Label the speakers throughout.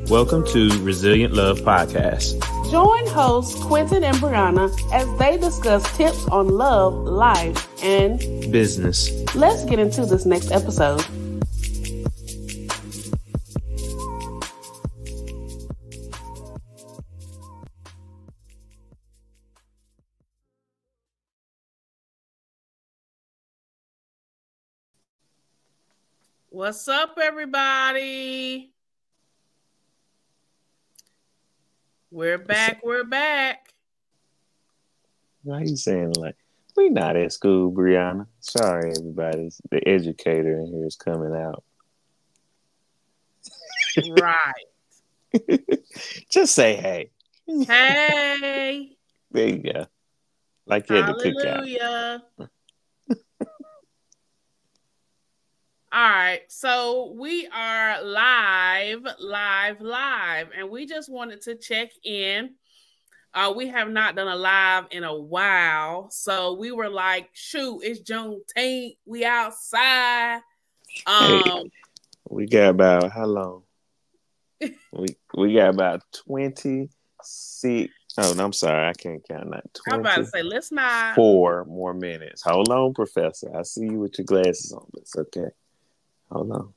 Speaker 1: Welcome to Resilient Love Podcast.
Speaker 2: Join hosts Quentin and Brianna as they discuss tips on love, life, and
Speaker 1: business.
Speaker 2: Let's get into this next episode. What's up, everybody? We're back.
Speaker 3: Why are you saying like, we not at school, Brianna? Sorry, everybody. The educator in here is coming out.
Speaker 2: Right.
Speaker 3: Just say hey.
Speaker 2: Hey.
Speaker 3: There you go. Like you had to cook out.
Speaker 2: Hallelujah. All right, so we are live, and we just wanted to check in. We have not done a live in a while, so we were like, shoot, it's Juneteenth, we outside.
Speaker 3: Hey, we got about, how long? we got about 26. Oh, no, I'm sorry, I can't count that.
Speaker 2: I'm about to say, let's not.
Speaker 3: 4 more minutes. Hold on, Professor. I see you with your glasses on, but it's okay. Hold on.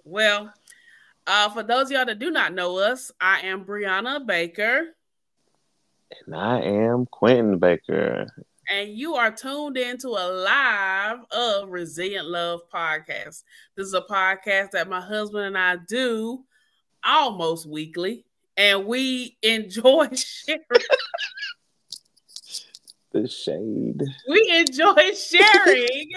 Speaker 2: Well, for those of y'all that do not know us, I am Brianna Baker.
Speaker 3: And I am Quentin Baker.
Speaker 2: And you are tuned into a live of Resilient Love Podcast. This is a podcast that my husband and I do almost weekly. And we enjoy sharing.
Speaker 3: The shade.
Speaker 2: We enjoy sharing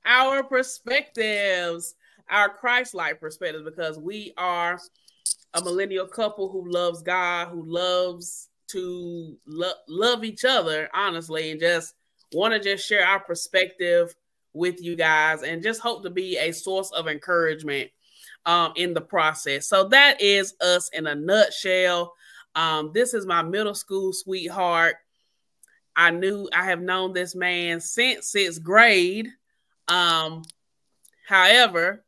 Speaker 2: our perspectives, our Christ-like perspectives, because we are a millennial couple who loves God, who loves to love each other, honestly, and just want to just share our perspective with you guys and just hope to be a source of encouragement in the process. So that is us in a nutshell. This is my middle school sweetheart. I have known this man since 6th grade. However,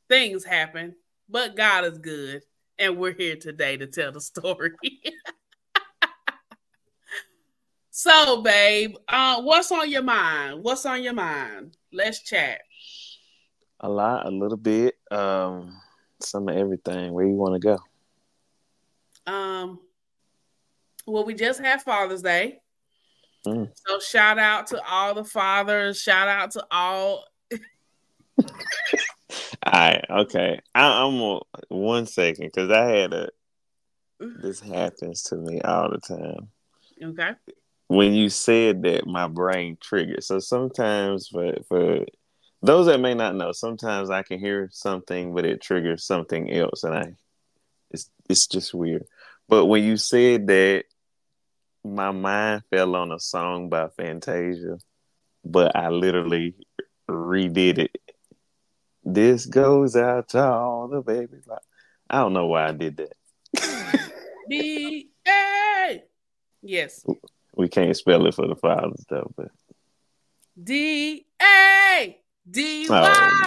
Speaker 2: things happen, but God is good, and we're here today to tell the story. So, babe, what's on your mind? Let's chat.
Speaker 3: A lot, a little bit, some of everything. Where you want to
Speaker 2: go? Well, we just had Father's Day. So shout out to all the fathers. Shout out to all.
Speaker 3: All right, okay. I'm 1 second because I had this happens to me all the time.
Speaker 2: Okay.
Speaker 3: When you said that, my brain triggered. So sometimes for those that may not know, sometimes I can hear something, but it triggers something else, and it's just weird. But when you said that, my mind fell on a song by Fantasia, but I literally redid it. This goes out to all the babies. I don't know why I did that.
Speaker 2: D-A! Yes.
Speaker 3: We can't spell it for the fathers, though, but
Speaker 2: D-A! D-Y!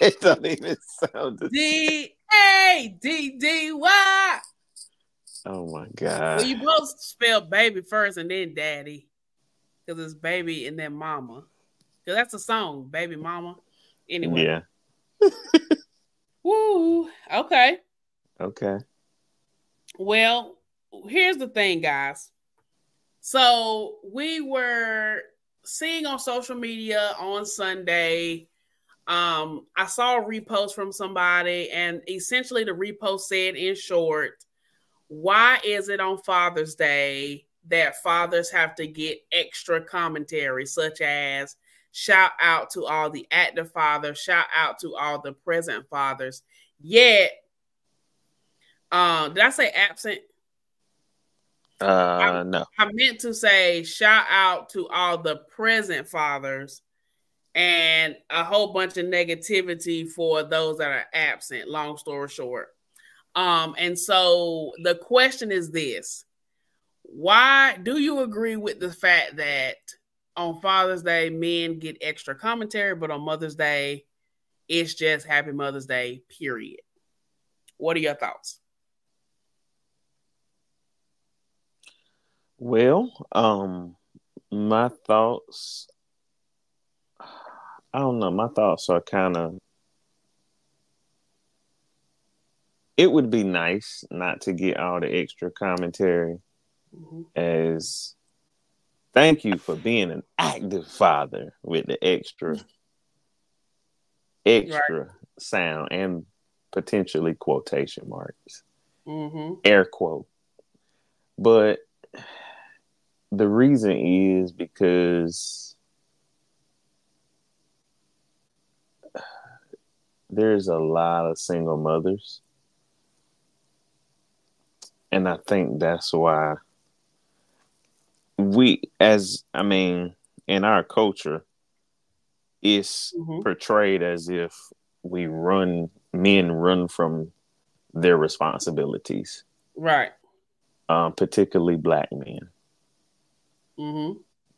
Speaker 3: It don't even sound the
Speaker 2: D-A! D-D-Y!
Speaker 3: Oh, my God.
Speaker 2: Well, you both spell baby first and then daddy. Because it's baby and then mama. Because that's a song, baby mama. Anyway.
Speaker 3: Yeah.
Speaker 2: Woo. Okay. Well, here's the thing, guys. So we were seeing on social media on Sunday. I saw a repost from somebody, and essentially the repost said, in short, why is it on Father's Day that fathers have to get extra commentary, such as shout out to all the active fathers, shout out to all the present fathers. Yet, did I say absent?
Speaker 3: No.
Speaker 2: I meant to say shout out to all the present fathers and a whole bunch of negativity for those that are absent, long story short. And so the question is this: why do you agree with the fact that on Father's Day, men get extra commentary, but on Mother's Day, it's just Happy Mother's Day, period? What are your thoughts?
Speaker 3: Well, my thoughts, I don't know. My thoughts are kind of, it would be nice not to get all the extra commentary as thank you for being an active father with the extra
Speaker 2: Right.
Speaker 3: sound and potentially quotation marks, air quote. But the reason is because there's a lot of single mothers. And I think that's why in our culture, it's portrayed as if men run from their responsibilities.
Speaker 2: Right.
Speaker 3: Particularly Black men.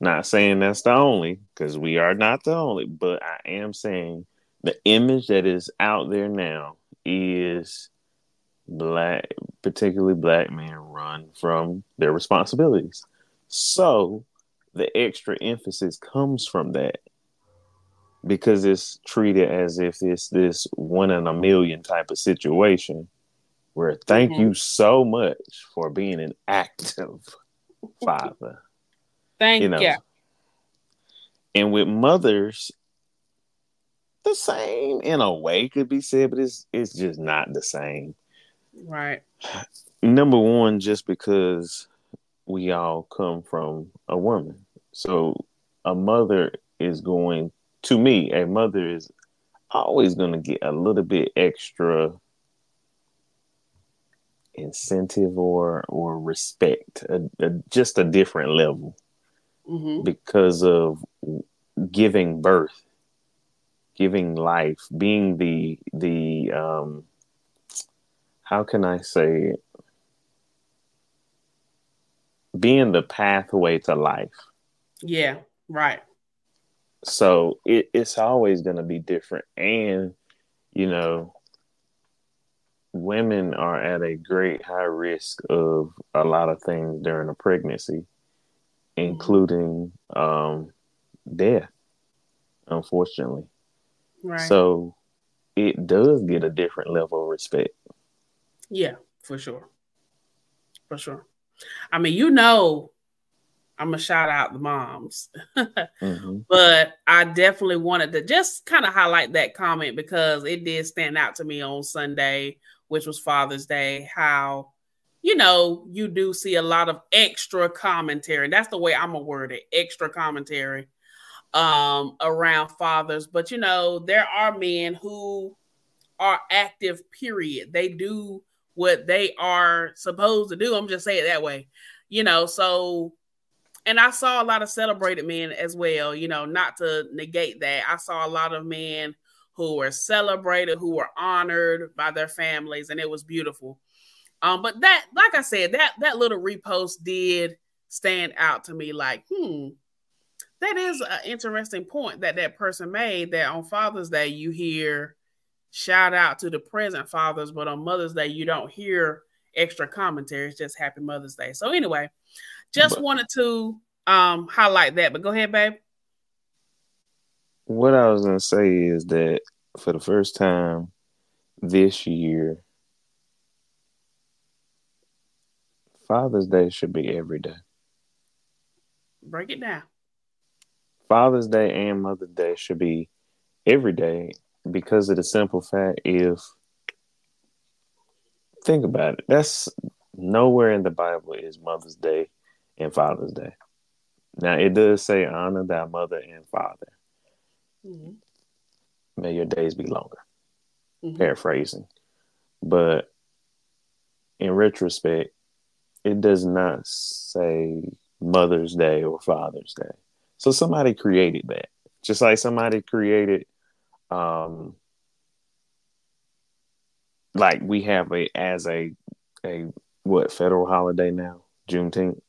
Speaker 3: Not saying that's the only, because we are not the only, but I am saying the image that is out there now is particularly Black men run from their responsibilities. So the extra emphasis comes from that because it's treated as if it's this one in a million type of situation where thank you so much for being an active father.
Speaker 2: Thank you.
Speaker 3: And with mothers, the same in a way could be said, but it's just not the same.
Speaker 2: Right.
Speaker 3: Number one, just because we all come from a woman. So a mother is always going to get a little bit extra incentive or respect, just a different level because of giving birth, giving life, being the how can I say it? Being the pathway to life.
Speaker 2: Yeah, right.
Speaker 3: So it's always going to be different. And, women are at a great high risk of a lot of things during a pregnancy, including death, unfortunately.
Speaker 2: Right.
Speaker 3: So it does get a different level of respect.
Speaker 2: Yeah, for sure. For sure. I mean, I'm going to shout out the moms. But I definitely wanted to just kind of highlight that comment because it did stand out to me on Sunday, which was Father's Day, how, you do see a lot of extra commentary. That's the way I'm going to word it, extra commentary around fathers. But, there are men who are active, period. They do what they are supposed to do. I'm just saying it that way, so... And I saw a lot of celebrated men as well, not to negate that. I saw a lot of men who were celebrated, who were honored by their families, and it was beautiful. But that, like I said, that little repost did stand out to me like, that is an interesting point that person made, that on Father's Day, you hear shout out to the present fathers, but on Mother's Day, you don't hear extra commentary. It's just Happy Mother's Day. So anyway, wanted to highlight that, but go ahead, babe.
Speaker 3: What I was going to say is that for the first time this year, Father's Day should be every day.
Speaker 2: Break it down.
Speaker 3: Father's Day and Mother's Day should be every day because of the simple fact think about it. That's nowhere in the Bible is Mother's Day and Father's Day. Now, it does say honor thy mother and father. May your days be longer. Paraphrasing. But in retrospect, it does not say Mother's Day or Father's Day. So somebody created that. Just like somebody created, like we have a federal holiday now, Juneteenth.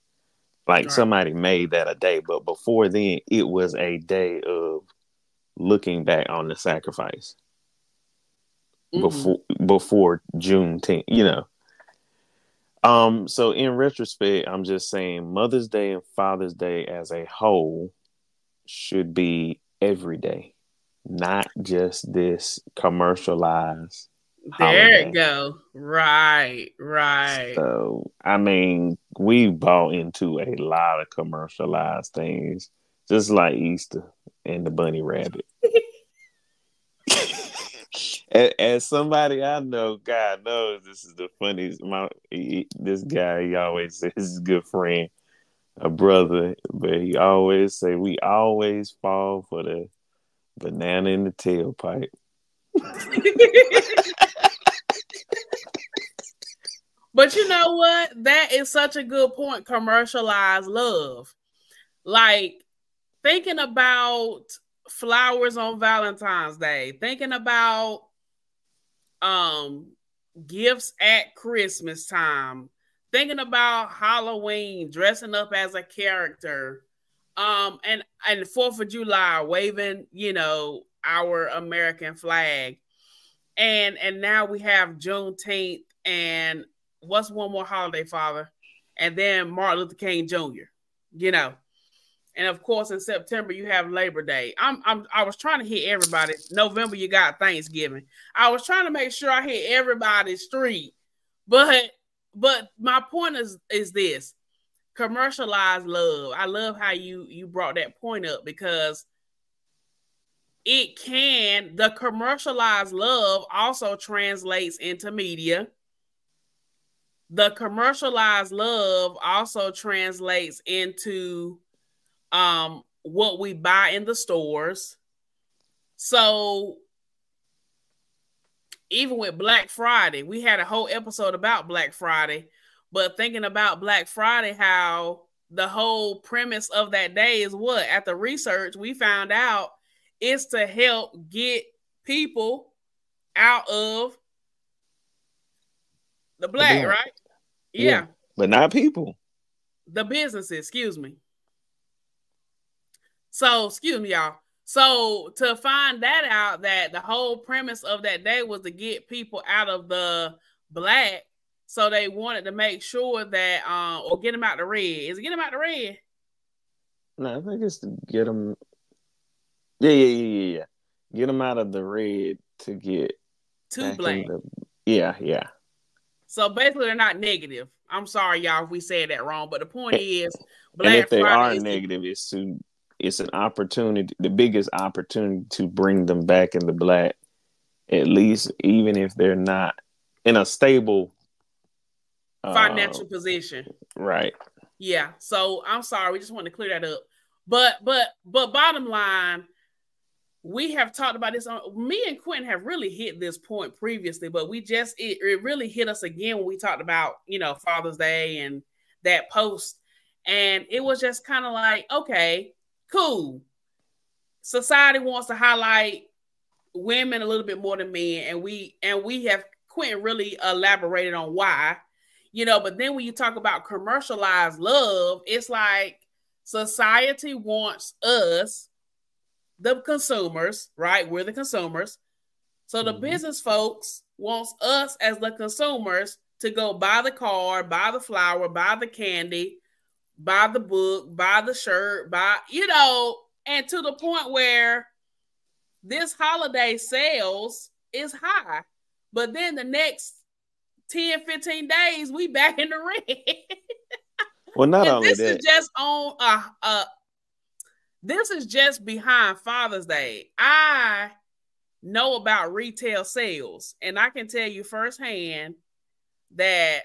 Speaker 3: Like somebody made that a day, but before then, it was a day of looking back on the sacrifice.
Speaker 2: Mm-hmm.
Speaker 3: before Juneteenth, So in retrospect, I'm just saying Mother's Day and Father's Day as a whole should be every day, not just this commercialized
Speaker 2: There it
Speaker 3: holiday.
Speaker 2: go. Right, right.
Speaker 3: So, I mean, we bought into a lot of commercialized things, just like Easter and the bunny rabbit. As somebody I know, God knows this is the funniest. This guy, he always says he's a good friend, a brother, but he always say we always fall for the banana in the tailpipe.
Speaker 2: But you know what? That is such a good point. Commercialized love. Like thinking about flowers on Valentine's Day, thinking about um gifts at Christmas time, thinking about Halloween, dressing up as a character, and 4th of July, waving, our American flag. And now we have Juneteenth and what's one more holiday, Father? And then Martin Luther King Jr., you know. And of course, in September you have Labor Day. I was trying to hit everybody. November you got Thanksgiving. I was trying to make sure I hit everybody's street, but my point is this: commercialized love. I love how you brought that point up because the commercialized love also translates into media. The commercialized love also translates into what we buy in the stores. So even with Black Friday, we had a whole episode about Black Friday, but thinking about Black Friday, how the whole premise of that day is what? At the research, we found out it's to help get people out of the black, right?
Speaker 3: Yeah, but not people.
Speaker 2: The businesses, excuse me. So, excuse me, y'all. So, to find that out, that the whole premise of that day was to get people out of the black. So, they wanted to make sure that, or get them out the red. Is it get them out the red?
Speaker 3: No, I think it's to get them. Yeah. Get them out of the red to get
Speaker 2: To
Speaker 3: back
Speaker 2: black.
Speaker 3: in the. Yeah.
Speaker 2: So, basically, they're not negative. I'm sorry, y'all, if we said that wrong. But the point is,
Speaker 3: And if
Speaker 2: Black
Speaker 3: they
Speaker 2: Friday
Speaker 3: are
Speaker 2: is
Speaker 3: negative, it's an opportunity, the biggest opportunity to bring them back in the black, at least even if they're not in a stable
Speaker 2: financial position.
Speaker 3: Right.
Speaker 2: Yeah. So I'm sorry, we just want to clear that up. But bottom line, we have talked about this. Me and Quentin have really hit this point previously, but it really hit us again when we talked about Father's Day and that post, and it was just kind of like, okay, cool. Society wants to highlight women a little bit more than men, and we have Quentin really elaborated on why. But then when you talk about commercialized love, it's like society wants us, the consumers, right? We're the consumers. So the business folks wants us as the consumers to go buy the car, buy the flower, buy the candy, buy the book, buy the shirt, and to the point where this holiday sales is high. But then the next 10, 15 days, we back in the red.
Speaker 3: Well, not
Speaker 2: and
Speaker 3: only
Speaker 2: this
Speaker 3: that.
Speaker 2: is just on this is just behind Father's Day. I know about retail sales, and I can tell you firsthand that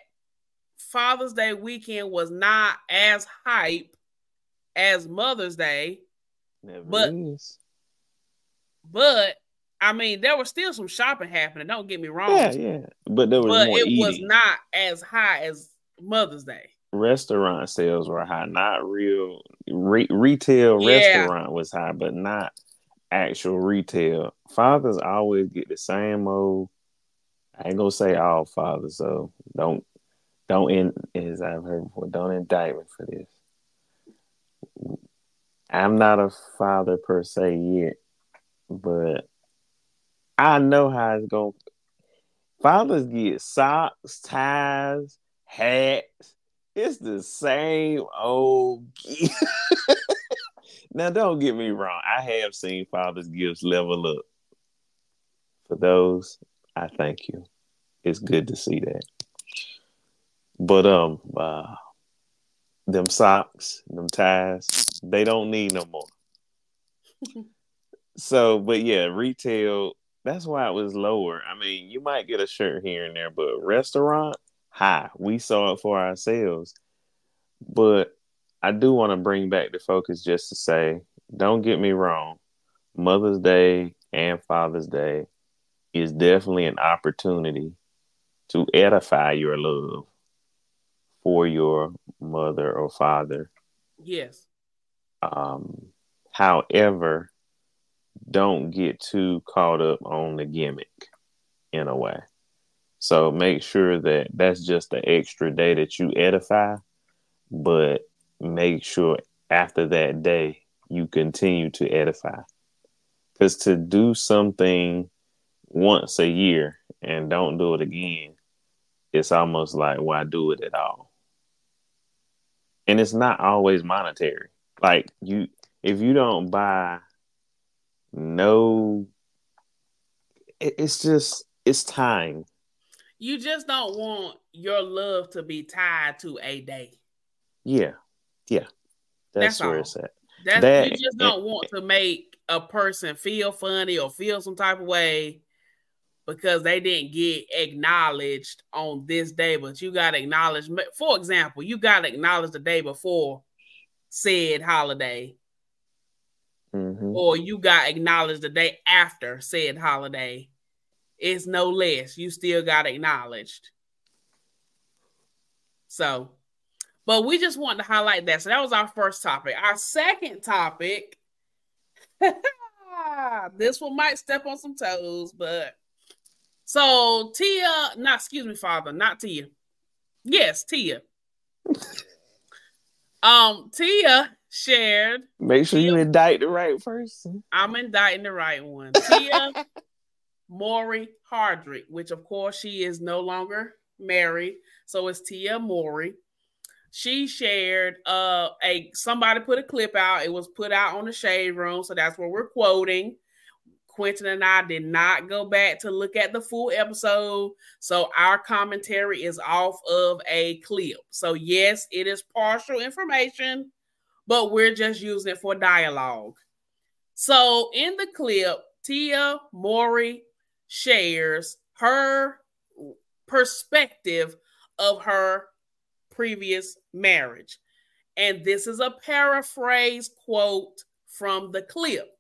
Speaker 2: Father's Day weekend was not as hype as Mother's Day.
Speaker 3: Never is.
Speaker 2: But I mean, there was still some shopping happening. Don't get me wrong.
Speaker 3: Yeah. But there was more
Speaker 2: it
Speaker 3: eating.
Speaker 2: Was not as high as Mother's Day.
Speaker 3: Restaurant sales were high, not real retail.
Speaker 2: Yeah.
Speaker 3: Restaurant was high, but not actual retail. Fathers always get the same old. I ain't gonna say all fathers, so don't as I've heard before, don't indict me for this. I'm not a father per se yet, but I know how it's going. Fathers get socks, ties, hats. It's the same old gift. Now, don't get me wrong. I have seen fathers' gifts level up. For those, I thank you. It's good to see that. But them socks, them ties, they don't need no more. So, but yeah, retail, that's why it was lower. I mean, you might get a shirt here and there, but restaurant, high. We saw it for ourselves. But I do want to bring back the focus just to say, don't get me wrong. Mother's Day and Father's Day is definitely an opportunity to edify your love for your mother or father.
Speaker 2: Yes.
Speaker 3: However, don't get too caught up on the gimmick in a way. So make sure that that's just the extra day that you edify, but make sure after that day you continue to edify. Because to do something once a year and don't do it again, it's almost like, why do it at all? And it's not always monetary. Like if you don't buy it's time.
Speaker 2: You just don't want your love to be tied to a day.
Speaker 3: Yeah. That's where
Speaker 2: all.
Speaker 3: it's at.
Speaker 2: You just don't want to make a person feel funny or feel some type of way because they didn't get acknowledged on this day, but you got acknowledged. For example, you got acknowledged the day before said holiday.
Speaker 3: Mm-hmm.
Speaker 2: Or you got acknowledged the day after said holiday. It's no less. You still got acknowledged. So, but we just wanted to highlight that. So that was our first topic. Our second topic, this one might step on some toes, but so Tia, not Tia. Yes, Tia. Tia shared.
Speaker 3: Make sure you indict the right person.
Speaker 2: I'm indicting the right one. Tia Mowry Hardrick, which of course she is no longer married. So it's Tia Mowry. She shared somebody put a clip out. It was put out on the Shade Room. So that's what we're quoting. Quentin and I did not go back to look at the full episode. So our commentary is off of a clip. So yes, it is partial information, but we're just using it for dialogue. So in the clip, Tia Mowry shares her perspective of her previous marriage. And this is a paraphrase quote from the clip.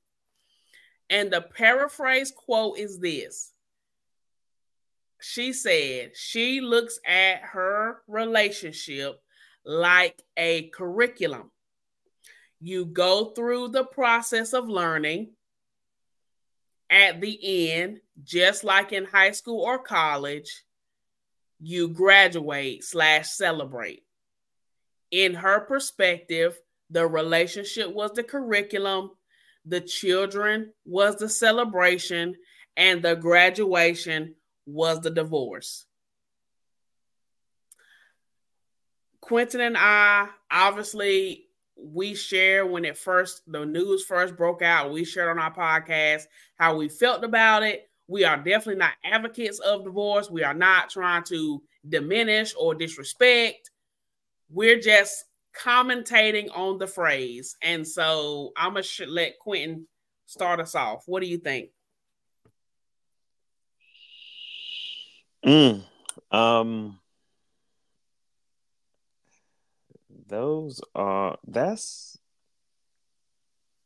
Speaker 2: And the paraphrase quote is this. She said she looks at her relationship like a curriculum. You go through the process of learning. At the end, just like in high school or college, you graduate/celebrate. In her perspective, the relationship was the curriculum, the children was the celebration, and the graduation was the divorce. Quentin and I, obviously, we share when the news first broke out, we shared on our podcast how we felt about it. We are definitely not advocates of divorce. We are not trying to diminish or disrespect. We're just commentating on the phrase. And so I'm going to let Quentin start us off. What do you think?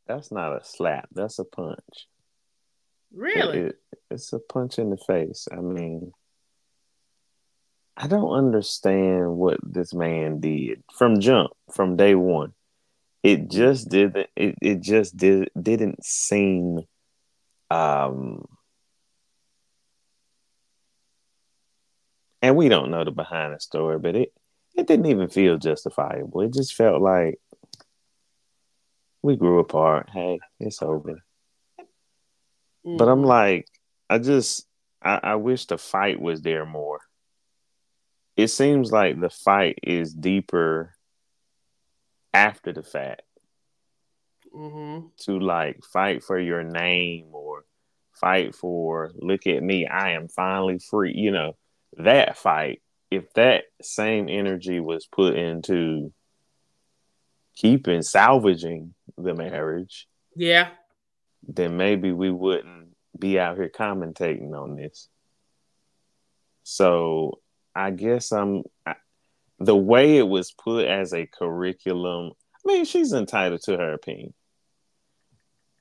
Speaker 3: That's not a slap. That's a punch.
Speaker 2: Really?
Speaker 3: It's a punch in the face. I mean, I don't understand what this man did from day one. It just didn't. It just didn't seem. And we don't know the behind the story, but it didn't even feel justifiable. It just felt like we grew apart. Hey, it's over. Mm-hmm. But I'm like, I wish the fight was there more. It seems like the fight is deeper after the fact. To like fight for your name or fight for look at me, I am finally free. You know, that fight, if that same energy was put into salvaging the marriage,
Speaker 2: yeah,
Speaker 3: then maybe we wouldn't be out here commentating on this. So I guess the way it was put as a curriculum. I mean, she's entitled to her opinion.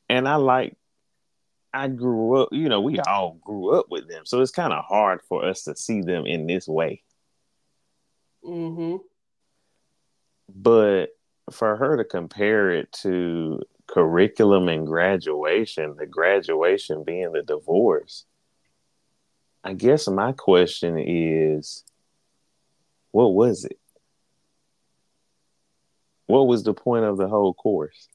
Speaker 3: And I grew up, you know, we all grew up with them. So it's kind of hard for us to see them in this way. But for her to compare it to curriculum and graduation, the graduation being the divorce, I guess my question is, what was it? What was the point of the whole course?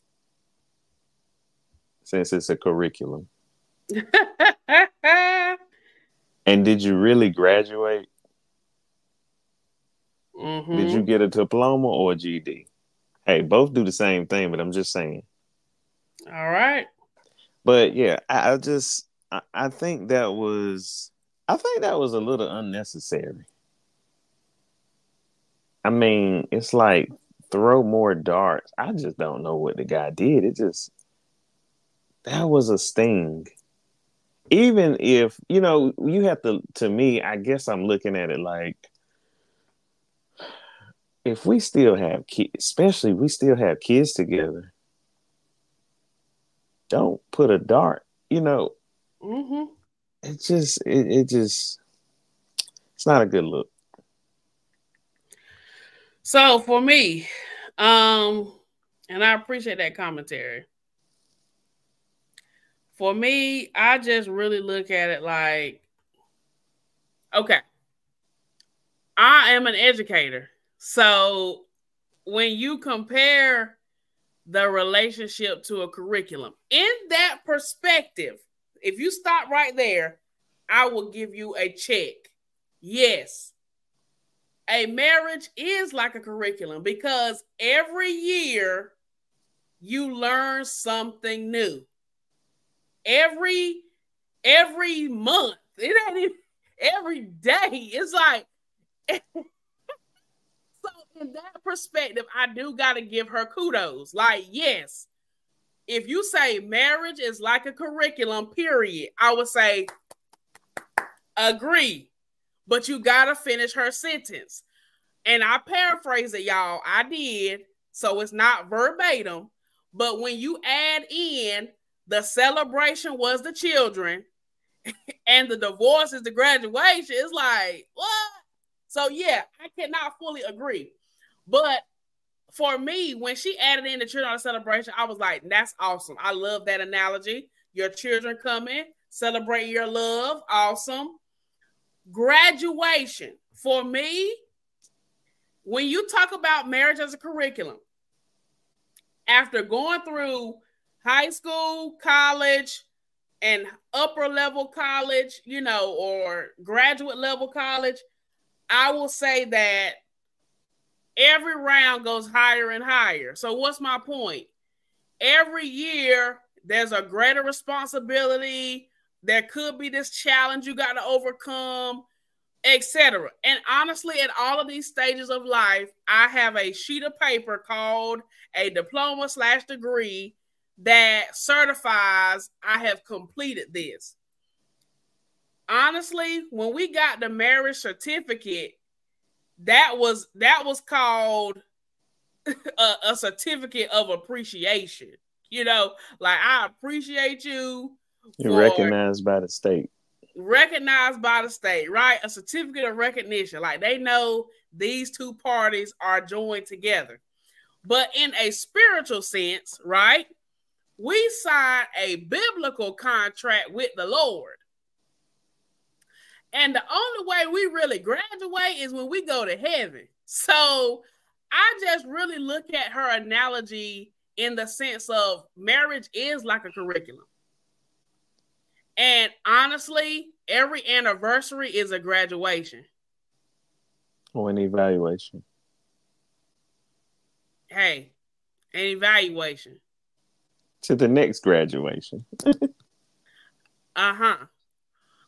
Speaker 3: Since it's a curriculum. And did you really graduate? Did you get a diploma or a GED? Hey, both do the same thing, but I'm just saying.
Speaker 2: All right.
Speaker 3: But yeah, I think that was a little unnecessary. I mean, it's like throw more darts. I just don't know what the guy did. That was a sting. Even if, you know, you have to me, I guess I'm looking at it like, if we still have kids, especially if we still have kids together, don't put a dart, you know. It's not a good look.
Speaker 2: So for me, and I appreciate that commentary. For me, I just really look at it like, okay, I am an educator. So when you compare the relationship to a curriculum, in that perspective, if you stop right there, I will give you a check. Yes, a marriage is like a curriculum because every year you learn something new. Every month, it ain't even every day. It's like, so in that perspective, I do got to give her kudos. Like, yes, if you say marriage is like a curriculum, period, I would say agree. But you got to finish her sentence. And I paraphrase it, y'all. I did. So it's not verbatim. But when you add in the celebration was the children and the divorce is the graduation, it's like, what? So yeah, I cannot fully agree. But for me, when she added in the children on the celebration, I was like, that's awesome. I love that analogy. Your children coming, celebrate your love. Awesome. Graduation. For me, when you talk about marriage as a curriculum, after going through high school, college, and upper level college, you know, or graduate level college, I will say that every round goes higher and higher. So what's my point? Every year, there's a greater responsibility. There could be this challenge you got to overcome, etc. And honestly, at all of these stages of life, I have a sheet of paper called a diploma/degree that certifies I have completed this. Honestly, when we got the marriage certificate, that was called a certificate of appreciation. You know, like, I appreciate you.
Speaker 3: You're recognized by the state.
Speaker 2: Recognized by the state, right? A certificate of recognition. Like, they know these two parties are joined together. But in a spiritual sense, right, we sign a biblical contract with the Lord. And the only way we really graduate is when we go to heaven. So I just really look at her analogy in the sense of marriage is like a curriculum. And honestly, every anniversary is a graduation.
Speaker 3: Or an evaluation.
Speaker 2: Hey, an evaluation.
Speaker 3: To the next graduation.
Speaker 2: Uh-huh.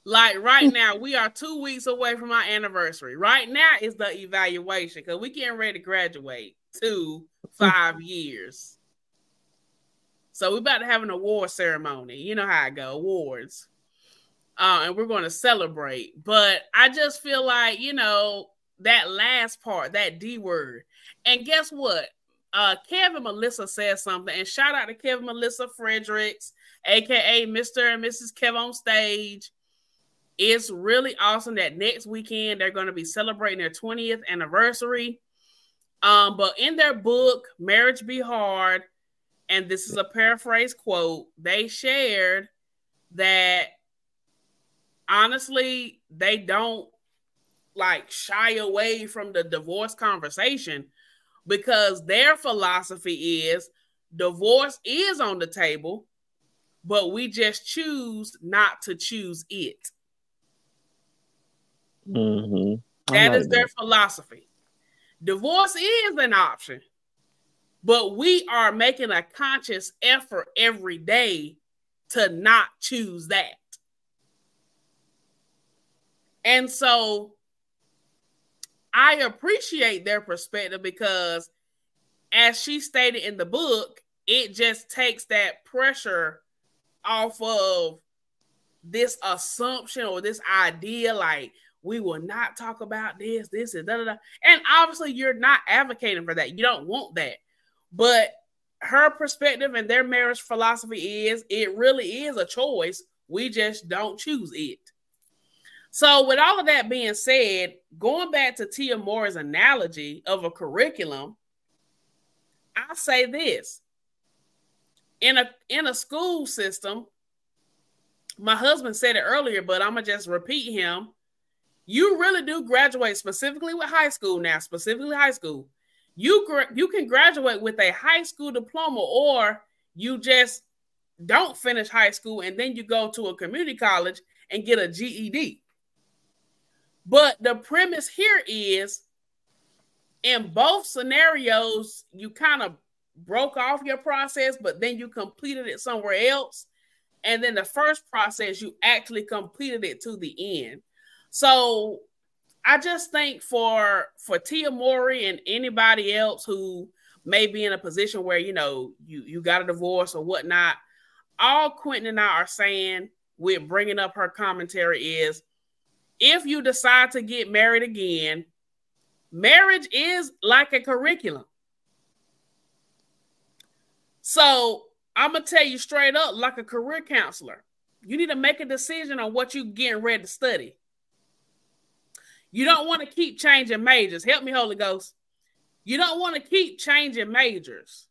Speaker 2: Like right now, we are 2 weeks away from our anniversary. Right now is the evaluation because we getting ready to graduate to 5 years. So we about to have an award ceremony. You know how I go, awards. And we're going to celebrate. But I just feel like, that last part, that D word. And guess what? Kevin Melissa says something. And shout out to Kevin Melissa Fredericks, a.k.a. Mr. and Mrs. Kev on stage. It's really awesome that next weekend they're going to be celebrating their 20th anniversary. But in their book, Marriage Be Hard, and this is a paraphrase quote, they shared that honestly, they don't shy away from the divorce conversation because their philosophy is divorce is on the table, but we just choose not to choose it.
Speaker 3: Mm-hmm.
Speaker 2: That is their philosophy. Divorce is an option, but we are making a conscious effort every day to not choose that. And so I appreciate their perspective because, as she stated in the book, it just takes that pressure off of this assumption or this idea like we will not talk about this and da da da. And obviously you're not advocating for that. You don't want that. But her perspective and their marriage philosophy is it really is a choice. We just don't choose it. So with all of that being said, going back to Tia Mowry's analogy of a curriculum, I say this. In a school system, my husband said it earlier, but I'm going to just repeat him. You really do graduate specifically with high school now, specifically high school. You can graduate with a high school diploma, or you just don't finish high school and then you go to a community college and get a GED. But the premise here is, in both scenarios, you kind of broke off your process, but then you completed it somewhere else. And then the first process, you actually completed it to the end. So I just think for Tia Mowry and anybody else who may be in a position where, you got a divorce or whatnot, all Quentin and I are saying with bringing up her commentary is, if you decide to get married again, marriage is like a curriculum. So I'm going to tell you straight up, like a career counselor, you need to make a decision on what you're getting ready to study. You don't want to keep changing majors. Help me, Holy Ghost. You don't want to keep changing majors.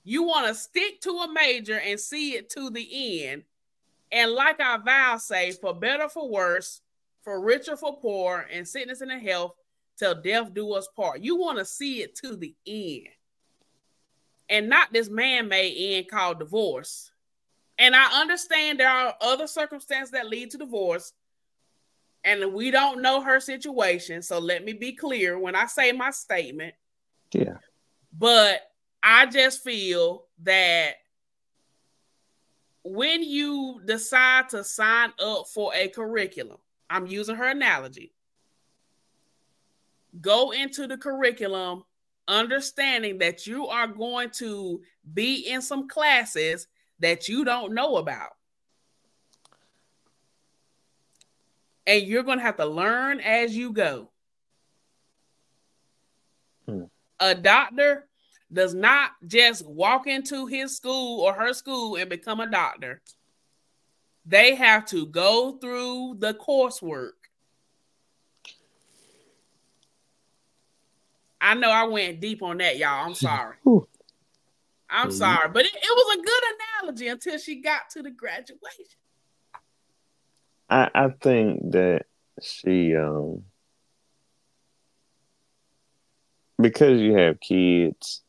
Speaker 2: You want to stick to a major and see it to the end. And like our vows say, for better, for worse, for richer, for poor, and sickness and health, till death do us part. You want to see it to the end. And not this man-made end called divorce. And I understand there are other circumstances that lead to divorce. And we don't know her situation. So let me be clear when I say my statement.
Speaker 3: Yeah.
Speaker 2: But I just feel that when you decide to sign up for a curriculum, I'm using her analogy, go into the curriculum understanding that you are going to be in some classes that you don't know about. And you're going to have to learn as you go. A doctor does not just walk into his school or her school and become a doctor. They have to go through the coursework. I know I went deep on that, y'all. I'm sorry. I'm sorry. But it was a good analogy until she got to the graduation.
Speaker 3: I think that she, because you have kids,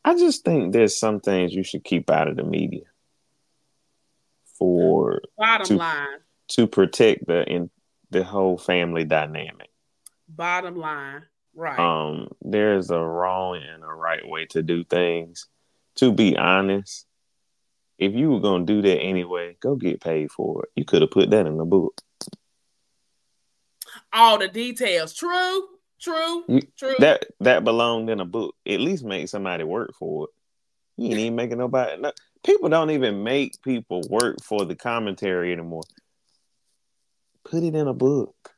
Speaker 3: I just think there's some things you should keep out of the media. for
Speaker 2: Bottom line.
Speaker 3: to protect the whole family dynamic.
Speaker 2: Bottom line. Right.
Speaker 3: There's a wrong and a right way to do things. To be honest, if you were gonna do that anyway, go get paid for it. You could have put that in the book.
Speaker 2: All the details. True.
Speaker 3: That belonged in a book. At least make somebody work for it. You ain't even making nobody. No, people don't even make people work for the commentary anymore. Put it in a book.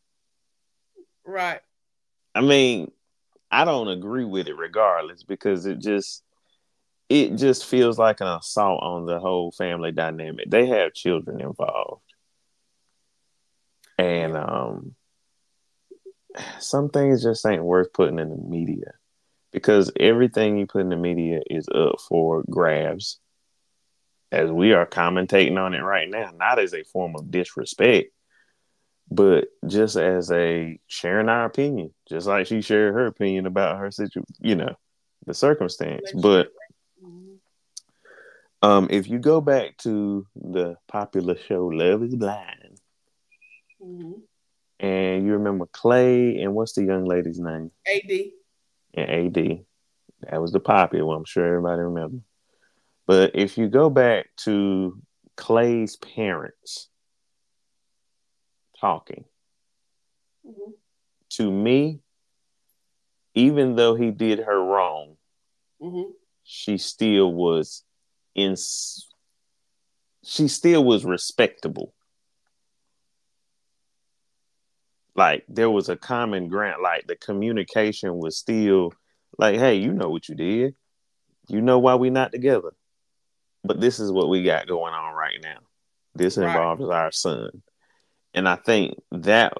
Speaker 2: Right.
Speaker 3: I mean, I don't agree with it regardless because it just feels like an assault on the whole family dynamic. They have children involved. And some things just ain't worth putting in the media because everything you put in the media is up for grabs. As we are commentating on it right now, not as a form of disrespect, but just as a sharing our opinion, just like she shared her opinion about her situation, the circumstance. But if you go back to the popular show Love is Blind, and you remember Clay and what's the young lady's name?
Speaker 2: AD.
Speaker 3: And AD. That was the popular one. I'm sure everybody remembers. But if you go back to Clay's parents talking, to me, even though he did her wrong, she still was respectable. Like there was a common ground, like the communication was still like, hey, you know what you did. You know why we not together. But this is what we got going on right now. This involves our son. And I think that,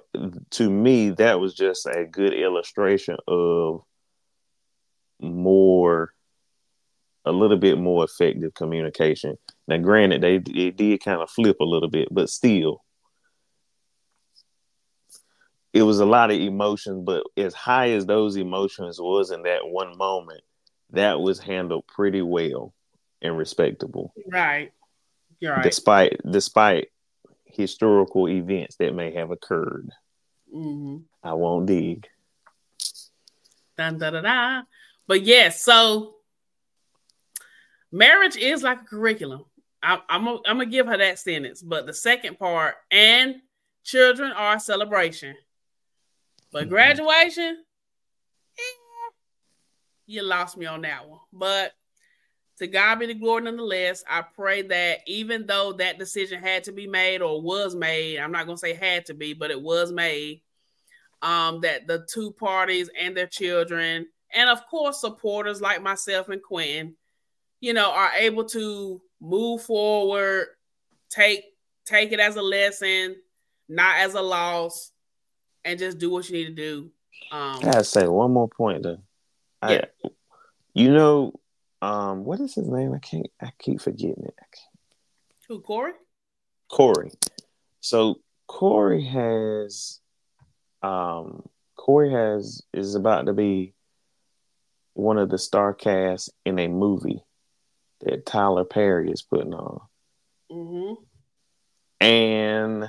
Speaker 3: to me, that was just a good illustration of a little bit more effective communication. Now, granted, it did kind of flip a little bit, but still, it was a lot of emotions. But as high as those emotions was in that one moment, that was handled pretty well and respectable.
Speaker 2: Right. You're right.
Speaker 3: Despite historical events that may have occurred. I won't dig.
Speaker 2: Dun, da, da, da. But yes, so marriage is like a curriculum. I'm gonna give her that sentence. But the second part, and children are a celebration. But graduation, you lost me on that one. But to God be the glory nonetheless. I pray that even though that decision had to be made or was made, I'm not going to say had to be, but it was made, that the two parties and their children, and of course supporters like myself and Quentin, are able to move forward, take it as a lesson, not as a loss, and just do what you need to do.
Speaker 3: I gotta say one more point though.
Speaker 2: Yeah.
Speaker 3: What is his name? I keep forgetting it.
Speaker 2: Who, Corey?
Speaker 3: Corey. So Corey is about to be one of the star casts in a movie that Tyler Perry is putting on. And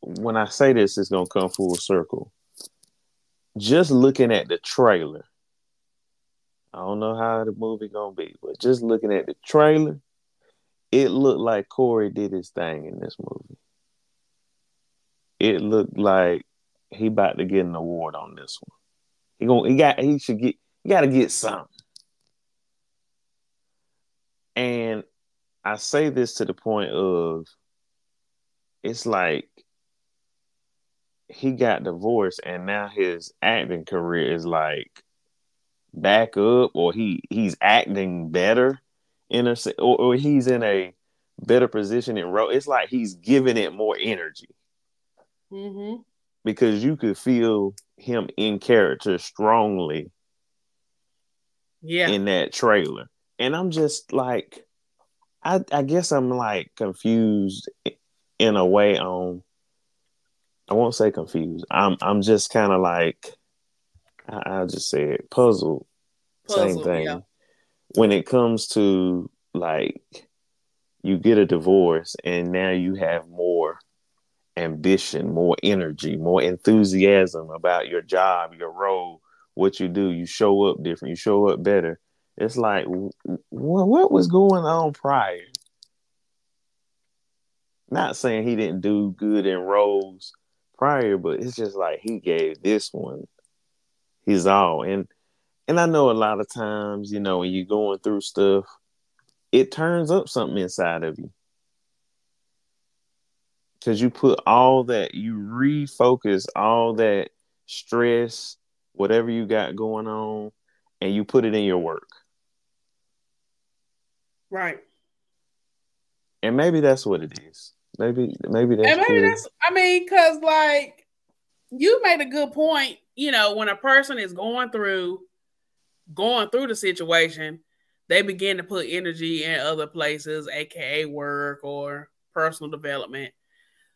Speaker 3: when I say this, it's gonna come full circle. Just looking at the trailer, I don't know how the movie gonna be, but just looking at the trailer, it looked like Corey did his thing in this movie. It looked like he about to get an award on this one. He got to get something. And I say this to the point of, it's like he got divorced and now his acting career is like back up, or he's acting better or he's in a better position in role. It's like he's giving it more energy. Because you could feel him in character strongly in that trailer. And I'm just like, I guess I'm like confused in a way on, I won't say confused. I'm just kind of like, I'll just say it, puzzled. Same thing.
Speaker 2: Yeah.
Speaker 3: When it comes to like you get a divorce and now you have more ambition, more energy, more enthusiasm about your job, your role, what you do. You show up different, you show up better. It's like, what was going on prior? Not saying he didn't do good in roles prior, but it's just like he gave this one his all. And I know a lot of times, you know, when you're going through stuff, it turns up something inside of you. Because you put all that, you refocus all that stress, whatever you got going on, and you put it in your work.
Speaker 2: Right.
Speaker 3: And maybe that's what it is. Maybe that's
Speaker 2: and maybe
Speaker 3: clear.
Speaker 2: that's, I mean, because like you made a good point, you know, when a person is going through the situation, they begin to put energy in other places, aka work or personal development.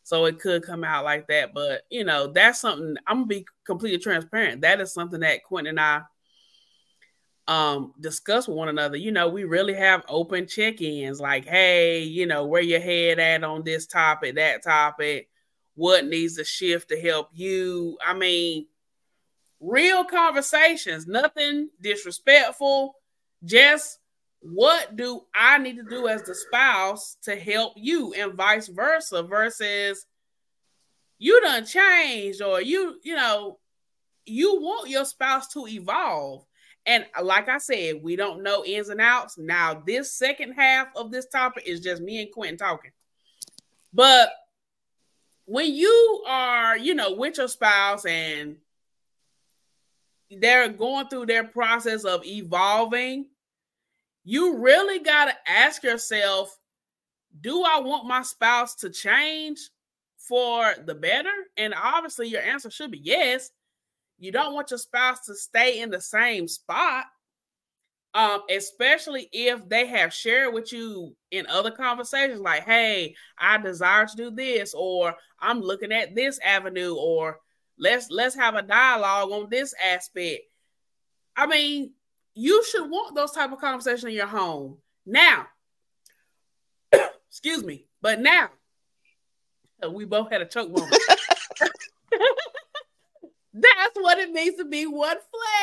Speaker 2: So it could come out like that. But, you know, that's something, I'm going to be completely transparent. That is something that Quentin and I discuss with one another. You know, we really have open check-ins like, hey, you know, where your head at on this topic, that topic, what needs to shift to help you. I mean, real conversations, nothing disrespectful, just what do I need to do as the spouse to help you, and vice versa, versus you done changed, or you know, you want your spouse to evolve. And like I said, we don't know ins and outs. Now, this second half of this topic is just me and Quentin talking. But when you are, you know, with your spouse and they're going through their process of evolving, you really got to ask yourself, do I want my spouse to change for the better? And obviously your answer should be yes. You don't want your spouse to stay in the same spot, especially if they have shared with you in other conversations like, hey, I desire to do this, or I'm looking at this avenue, or let's have a dialogue on this aspect. I mean, you should want those type of conversations in your home. Now, excuse me, but now, we both had a choke moment. That's what it means to be one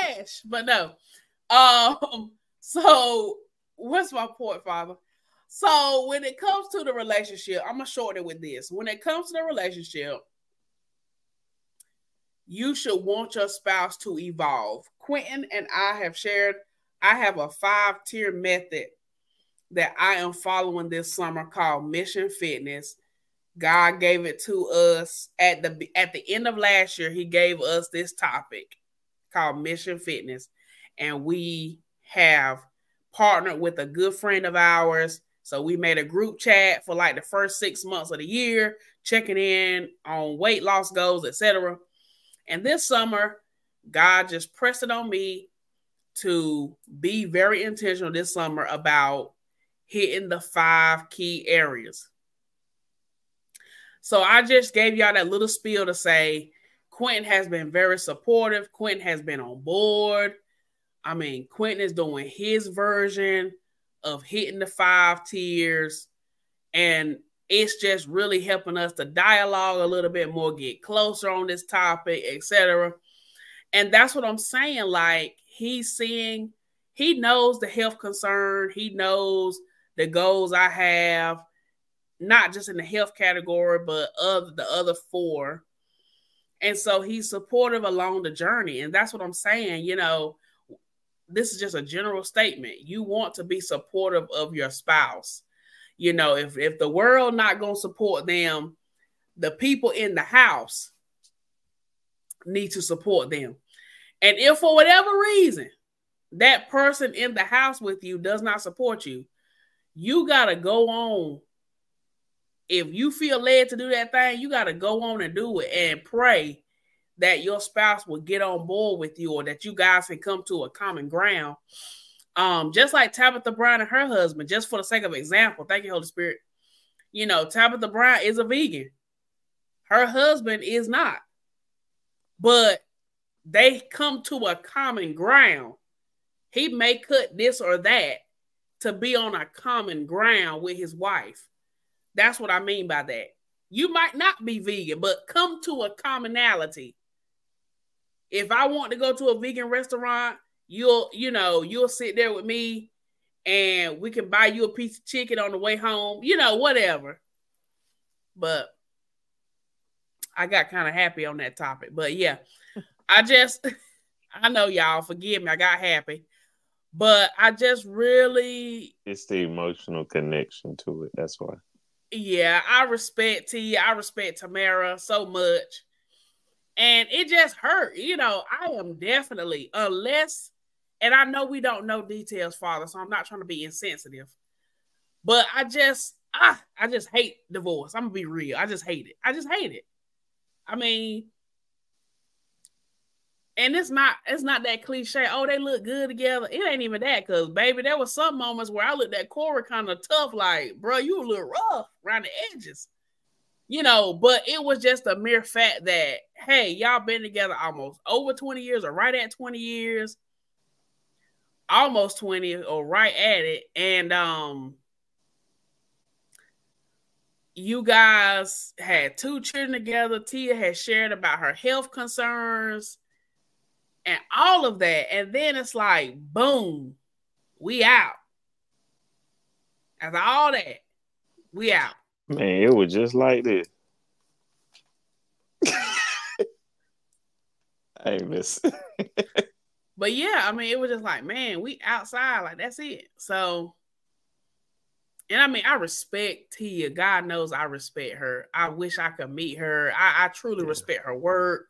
Speaker 2: flesh. But no. So what's my point, Father? So when it comes to the relationship, I'm gonna shorten it with this. When it comes to the relationship, you should want your spouse to evolve. Quentin and I have shared, I have a 5-tier method that I am following this summer called Mission Fitness. God gave it to us at the end of last year. He gave us this topic called Mission Fitness, and we have partnered with a good friend of ours. So we made a group chat for like the first 6 months of the year, checking in on weight loss goals, etc. And this summer, God just pressed it on me to be very intentional this summer about hitting the 5 key areas. So I just gave y'all that little spiel to say Quentin has been very supportive. Quentin has been on board. I mean, Quentin is doing his version of hitting the 5 tiers. And it's just really helping us to dialogue a little bit more, get closer on this topic, etc. And that's what I'm saying. Like, he's seeing, he knows the health concern. He knows the goals I have, not just in the health category, but of the other 4. And so he's supportive along the journey. And that's what I'm saying. You know, this is just a general statement. You want to be supportive of your spouse. You know, if the world not going to support them, the people in the house need to support them. And if for whatever reason that person in the house with you does not support you, you got to go on. If you feel led to do that thing, you got to go on and do it and pray that your spouse will get on board with you, or that you guys can come to a common ground. Just like Tabitha Brown and her husband, just for the sake of example, thank you, Holy Spirit. You know, Tabitha Brown is a vegan. Her husband is not. But they come to a common ground. He may cut this or that, to be on a common ground with his wife. That's what I mean by that. You might not be vegan, but come to a commonality. If I want to go to a vegan restaurant, you'll sit there with me and we can buy you a piece of chicken on the way home, whatever. But I got kind of happy on that topic. But yeah, I know y'all, forgive me, I got happy. But I just really...
Speaker 3: It's the emotional connection to it, that's why.
Speaker 2: Yeah, I respect Tia. I respect Tamara so much. And it just hurt. I am definitely, and I know we don't know details, Father, so I'm not trying to be insensitive. But I just hate divorce. I'm going to be real. I just hate it. I mean, and it's not that cliche, oh, they look good together. It ain't even that, because, baby, there was some moments where I looked at Corey kind of tough, like, bro, you a little rough around the edges. But it was just a mere fact that, hey, y'all been together almost over 20 years or right at 20 years, almost 20 or right at it. And you guys had 2 children together. Tia had shared about her health concerns and all of that. And then it's like, boom, we out. After all that, we out.
Speaker 3: Man, it was just like this. I miss.
Speaker 2: But yeah, I mean, it was just like, man, we outside, like that's it. So, and I mean, I respect Tia. God knows I respect her. I wish I could meet her. I truly respect her work.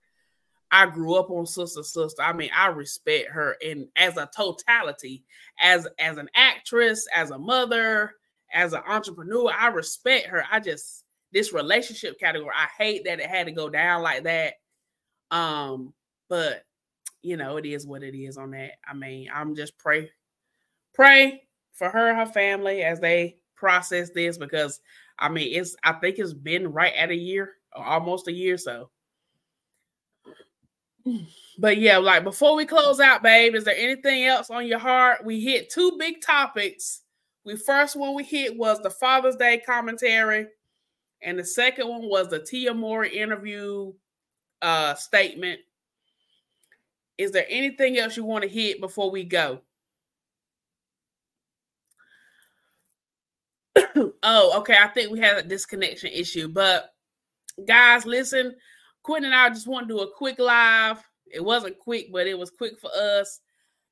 Speaker 2: I grew up on Sister. I mean, I respect her, and as a totality, as an actress, as a mother, as an entrepreneur, I respect her. This relationship category, I hate that it had to go down like that. But it is what it is on that. I mean, I'm just pray for her family as they process this, because I mean, I think it's been right at a year, or almost a year. So, but yeah, like before we close out, babe, is there anything else on your heart? We hit 2 big topics. First one we hit was the Father's Day commentary, and the second one was the Tia Mowry interview statement. Is there anything else you want to hit before we go? Oh, okay. I think we had a disconnection issue, but guys, listen, Quinn and I just want to do a quick live. It wasn't quick, but it was quick for us,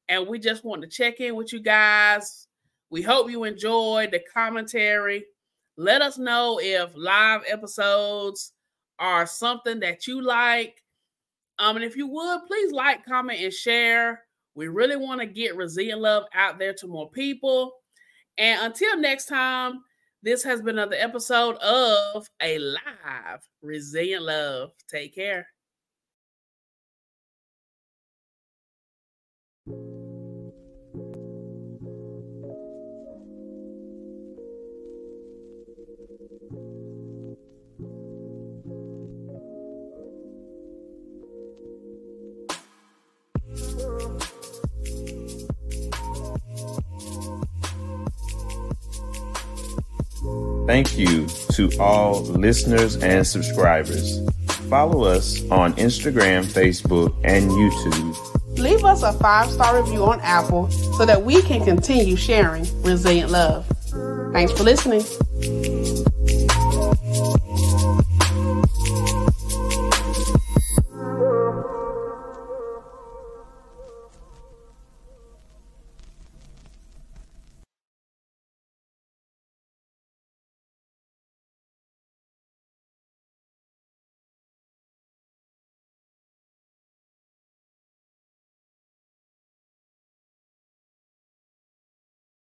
Speaker 2: and we just want to check in with you guys. We hope you enjoyed the commentary. Let us know if live episodes are something that you like. And if you would, please like, comment, and share. We really want to get Resilient Love out there to more people. And until next time, this has been another episode of A Live Resilient Love. Take care.
Speaker 1: Thank you to all listeners and subscribers. Follow us on Instagram, Facebook, and YouTube.
Speaker 2: Leave us a 5-star review on Apple so that we can continue sharing Resilient Love. Thanks for listening.